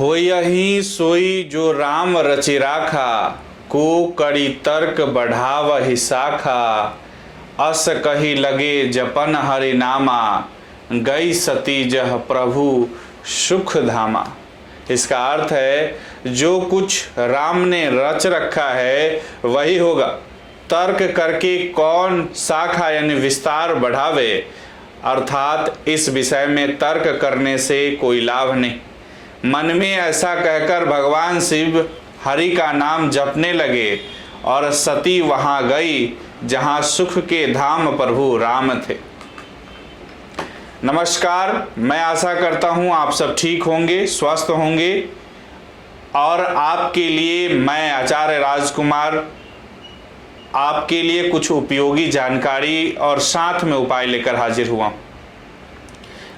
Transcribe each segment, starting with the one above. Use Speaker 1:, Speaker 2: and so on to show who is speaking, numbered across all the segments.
Speaker 1: होयहि सोई जो राम रचि राखा। को करी तर्क बढ़ावहि शाखा। अस कही लगे जपन हरि नामा। गई सती जह प्रभु सुख धामा। इसका अर्थ है जो कुछ राम ने रच रखा है वही होगा। तर्क करके कौन शाखा यानी विस्तार बढ़ावे, अर्थात इस विषय में तर्क करने से कोई लाभ नहीं। मन में ऐसा कहकर भगवान शिव हरि का नाम जपने लगे और सती वहां गई जहां सुख के धाम प्रभु राम थे। नमस्कार, मैं आशा करता हूं आप सब ठीक होंगे, स्वस्थ होंगे और आपके लिए मैं आचार्य राजकुमार आपके लिए कुछ उपयोगी जानकारी और साथ में उपाय लेकर हाजिर हुआ।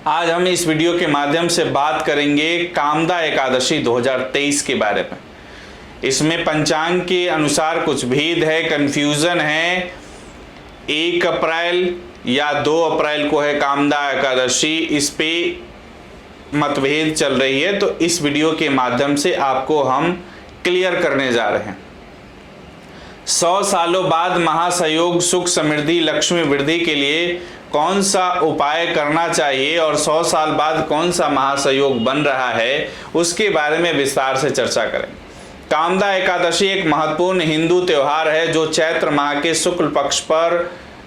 Speaker 1: आज हम इस वीडियो के माध्यम से बात करेंगे कामदा एकादशी 2023 के बारे में। इसमें पंचांग के अनुसार कुछ भेद है, कंफ्यूजन है। 1 अप्रैल या 2 अप्रैल को है कामदा एकादशी, इस पे मतभेद चल रही है। तो इस वीडियो के माध्यम से आपको हम क्लियर करने जा रहे हैं। 100 सालों बाद महासयोग सुख समृद्धि लक्ष्मी वृद्धि के लिए कौन सा उपाय करना चाहिए और 100 साल बाद कौन सा महासयोग बन रहा है, उसके बारे में विस्तार से चर्चा करें। कामदा एकादशी एक महत्वपूर्ण हिंदू त्योहार है जो चैत्र माह के शुक्ल पक्ष पर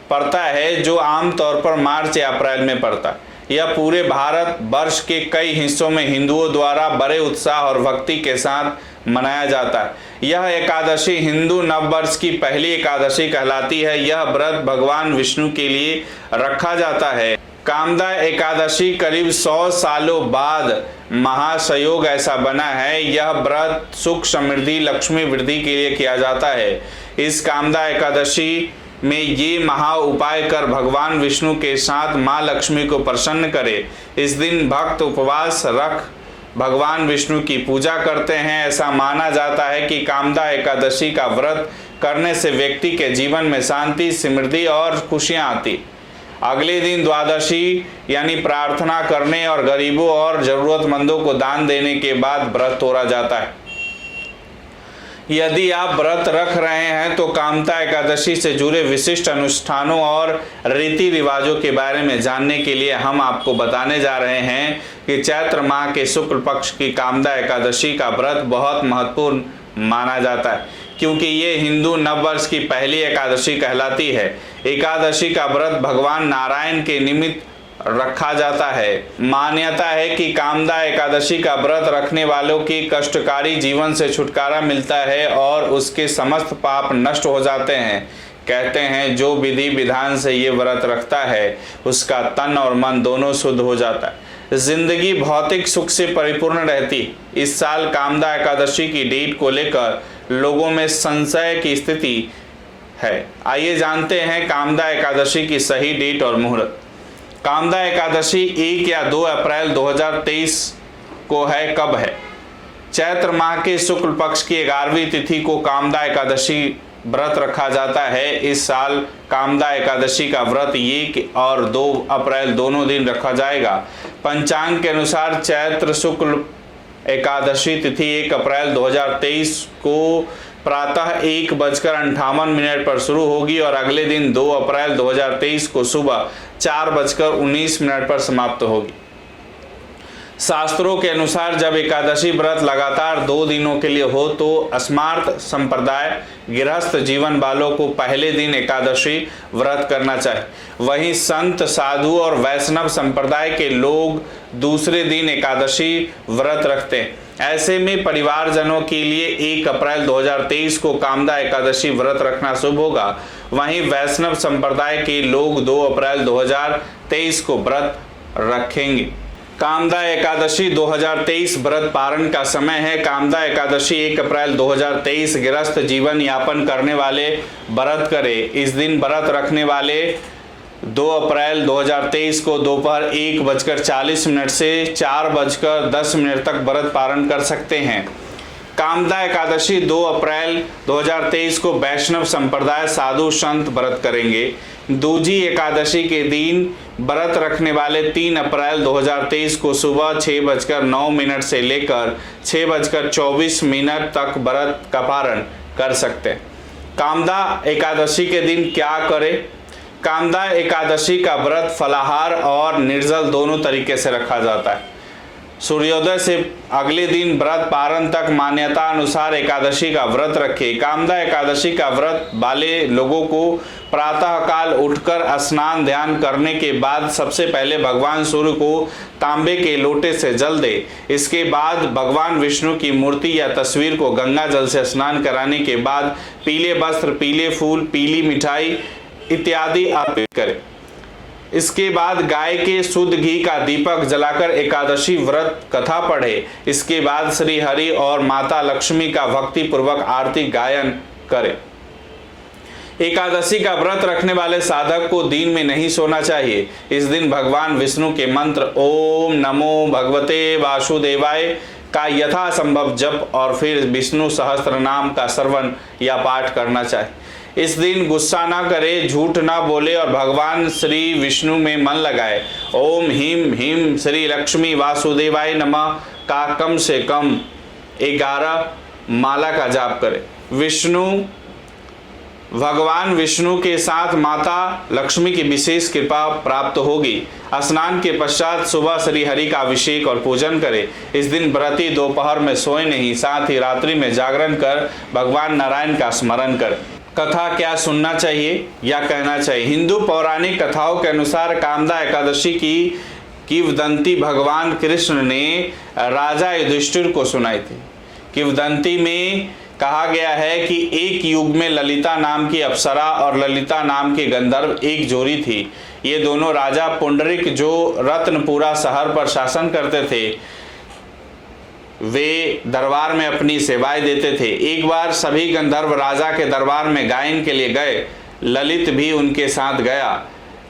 Speaker 1: पड़ता है, जो आमतौर पर मार्च या अप्रैल में पड़ता है। यह पूरे भारत वर्ष के कई हिस्सों में हिंदुओं द्वारा बड़े उत्साह और भक्ति के साथ मनाया जाता है। यह एकादशी हिंदू नववर्ष की पहली एकादशी कहलाती है। यह व्रत भगवान विष्णु के लिए रखा जाता है। कामदा एकादशी करीब 100 सालों बाद महासयोग ऐसा बना है। यह व्रत सुख समृद्धि लक्ष्मी वृद्धि के लिए किया जाता है। इस कामदा एकादशी में ये महा उपाय कर भगवान विष्णु के साथ माँ लक्ष्मी को प्रसन्न करे। इस दिन भक्त उपवास रख भगवान विष्णु की पूजा करते हैं। ऐसा माना जाता है कि कामदा एकादशी का व्रत करने से व्यक्ति के जीवन में शांति, समृद्धि और खुशियां आती। अगले दिन द्वादशी यानी प्रार्थना करने और गरीबों और जरूरतमंदों को दान देने के बाद व्रत तोड़ा जाता है। यदि आप व्रत रख रहे हैं तो कामदा एकादशी से जुड़े विशिष्ट अनुष्ठानों और रीति रिवाजों के बारे में जानने के लिए हम आपको बताने जा रहे हैं कि चैत्र माह के शुक्ल पक्ष की कामदा एकादशी का व्रत बहुत महत्वपूर्ण माना जाता है, क्योंकि ये हिंदू नववर्ष की पहली एकादशी कहलाती है। एकादशी का व्रत भगवान नारायण के निमित्त रखा जाता है। मान्यता है कि कामदा एकादशी का व्रत रखने वालों की कष्टकारी जीवन से छुटकारा मिलता है और उसके समस्त पाप नष्ट हो जाते हैं। कहते हैं जो विधि विधान से ये व्रत रखता है उसका तन और मन दोनों शुद्ध हो जाता है। जिंदगी भौतिक सुख से परिपूर्ण रहती। इस साल कामदा एकादशी की डेट को लेकर लोगों में संशय की स्थिति है। आइए जानते हैं कामदा एकादशी की सही डेट और मुहूर्त। कामदा एकादशी 1 या 2 अप्रैल 2023 को है। कब है? चैत्र माह के शुक्ल पक्ष की 11वीं तिथि को कामदा एकादशी व्रत रखा जाता है। इस साल कामदा एकादशी का व्रत 1 और 2 अप्रैल दोनों दिन रखा जाएगा। पंचांग के अनुसार चैत्र शुक्ल एकादशी तिथि 1 अप्रैल 2023 को प्रातः 1:58 पर शुरू होगी और अगले दिन 2 अप्रैल 2023 को सुबह 4:19 पर समाप्त होगी। शास्त्रों के अनुसार जब एकादशी व्रत लगातार 2 दिनों के लिए हो तो अस्मार्त संप्रदाय गृहस्थ जीवन वालों को पहले दिन एकादशी व्रत करना चाहिए। वहीं संत, साधु और वैष्णव संप्रदाय के लोग दूसरे दिन एकादशी व्रत रखते हैं। ऐसे में परिवारजनों के लिए 1 अप्रैल 2023 को कामदा एकादशी व्रत रखना शुभ होगा। वहीं वैष्णव संप्रदाय के लोग 2 अप्रैल 2023 को व्रत रखेंगे। कामदा एकादशी 2023 व्रत पारण का समय है। कामदा एकादशी 1 अप्रैल 2023 गृहस्थ जीवन यापन करने वाले व्रत करें। इस दिन व्रत रखने वाले 2 अप्रैल 2023 को दोपहर 1:40 से 4:10 तक व्रत पारण कर सकते हैं। कामदा एकादशी 2 अप्रैल 2023 को वैष्णव संप्रदाय साधु संत व्रत करेंगे। दूजी एकादशी के दिन व्रत रखने वाले 3 अप्रैल 2023 को सुबह 6:09 से लेकर 6:24 तक व्रत का पारण कर सकते हैं। कामदा एकादशी के दिन क्या करें? कामदा एकादशी का व्रत फलाहार और निर्जल दोनों तरीके से रखा जाता है। सूर्योदय से अगले दिन व्रत पारण तक मान्यता अनुसार एकादशी का व्रत रखें। कामदा एकादशी का व्रत वाले लोगों को प्रातः काल उठकर स्नान ध्यान करने के बाद सबसे पहले भगवान सूर्य को तांबे के लोटे से जल दे। इसके बाद भगवान विष्णु की मूर्ति या तस्वीर को गंगा जल से स्नान कराने के बाद पीले वस्त्र, पीले फूल, पीली मिठाई इत्यादि अर्पित करें। इसके बाद गाय के शुद्ध घी का दीपक जलाकर एकादशी व्रत कथा पढ़े। इसके बाद श्री हरि और माता लक्ष्मी का भक्ति पूर्वक आरती गायन करें। एकादशी का व्रत रखने वाले साधक को दिन में नहीं सोना चाहिए। इस दिन भगवान विष्णु के मंत्र ओम नमो भगवते वासुदेवाय का यथासंभव जप और फिर विष्णु सहस्त्र नाम का श्रवण या पाठ करना चाहिए। इस दिन गुस्सा ना करे, झूठ ना बोले और भगवान श्री विष्णु में मन लगाए। ओम ह्रीं ह्रीं श्री लक्ष्मी वासुदेवाय नमः का कम से कम 11 माला का जाप करे। भगवान विष्णु के साथ माता लक्ष्मी की विशेष कृपा प्राप्त होगी। स्नान के पश्चात सुबह श्री हरि का अभिषेक और पूजन करें। इस दिन व्रती दोपहर में सोए नहीं, साथ ही रात्रि में जागरण कर भगवान नारायण का स्मरण करें। कथा क्या सुनना चाहिए या कहना चाहिए? हिंदू पौराणिक कथाओं के अनुसार कामदा एकादशी की किंवदंती भगवान कृष्ण ने राजा युधिष्ठिर को सुनाई थी। किंवदंती में कहा गया है कि एक युग में ललिता नाम की अप्सरा और ललिता नाम के गंधर्व एक जोड़ी थी। ये दोनों राजा पुंडरिक जो रत्नपुरा शहर पर शासन करते थे, वे दरबार में अपनी सेवाएं देते थे। एक बार सभी गंधर्व राजा के दरबार में गायन के लिए गए। ललित भी उनके साथ गया,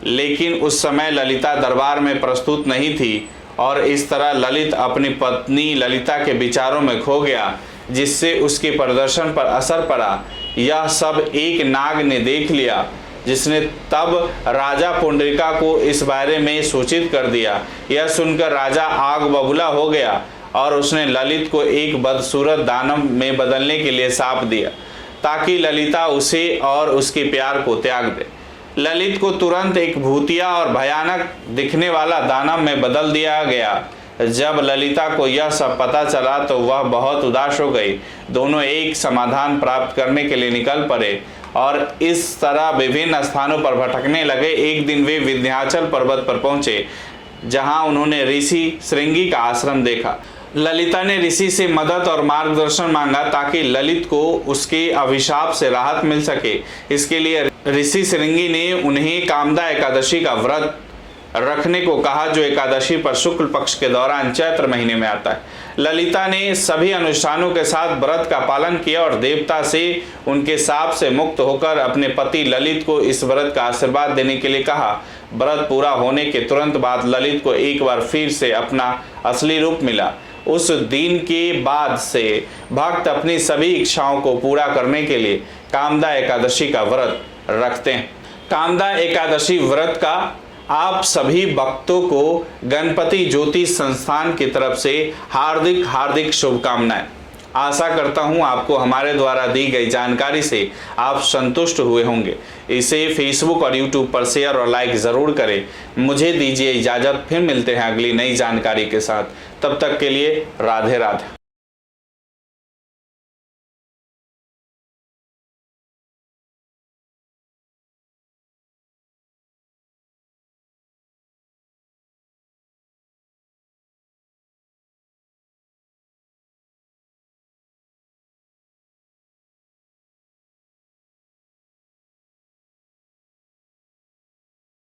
Speaker 1: लेकिन उस समय ललिता दरबार में प्रस्तुत नहीं थी और इस तरह ललित अपनी पत्नी ललिता के विचारों में खो गया, जिससे उसके प्रदर्शन पर असर पड़ा। यह सब एक नाग ने देख लिया, जिसने तब राजा पुंडरिका को इस बारे में सूचित कर दिया। यह सुनकर राजा आग बबूला हो गया और उसने ललित को एक बदसूरत दानव में बदलने के लिए शाप दिया, ताकि ललिता उसे और उसके प्यार को त्याग दे। ललित को तुरंत एक भूतिया और भयानक दिखने वाला दानव में बदल दिया गया। जब ललिता को यह सब पता चला तो वह बहुत उदास हो गई। दोनों एक समाधान प्राप्त करने के लिए निकल पड़े और इस तरह विभिन्न स्थानों पर भटकने लगे। एक दिन वे विंध्याचल पर्वत पर पहुंचे, जहां उन्होंने ऋषि श्रृंगी का आश्रम देखा। ललिता ने ऋषि से मदद और मार्गदर्शन मांगा ताकि ललित को उसके अभिशाप से राहत मिल सके। इसके लिए ऋषि श्रृंगी ने उन्हें कामदा एकादशी का व्रत रखने को कहा, जो एकादशी पर शुक्ल पक्ष के दौरान चैत्र महीने में आता है। ललिता ने सभी अनुष्ठानों के साथ व्रत का पालन किया और देवता से उनके शाप से मुक्त होकर अपने पति ललित को इस व्रत का आशीर्वाद देने के लिए कहा। व्रत पूरा होने के तुरंत बाद ललित को एक बार फिर से अपना असली रूप मिला। उस दिन के बाद से भक्त अपनी सभी इच्छाओं को पूरा करने के लिए कामदा एकादशी का व्रत रखते हैं। कामदा एकादशी व्रत का आप सभी भक्तों को गणपति ज्योति संस्थान की तरफ से हार्दिक हार्दिक शुभकामनाएं। आशा करता हूं आपको हमारे द्वारा दी गई जानकारी से आप संतुष्ट हुए होंगे। इसे फेसबुक और यूट्यूब पर शेयर और लाइक ज़रूर करें। मुझे दीजिए इजाज़त, फिर मिलते हैं अगली नई जानकारी के साथ। तब तक के लिए राधे राधे।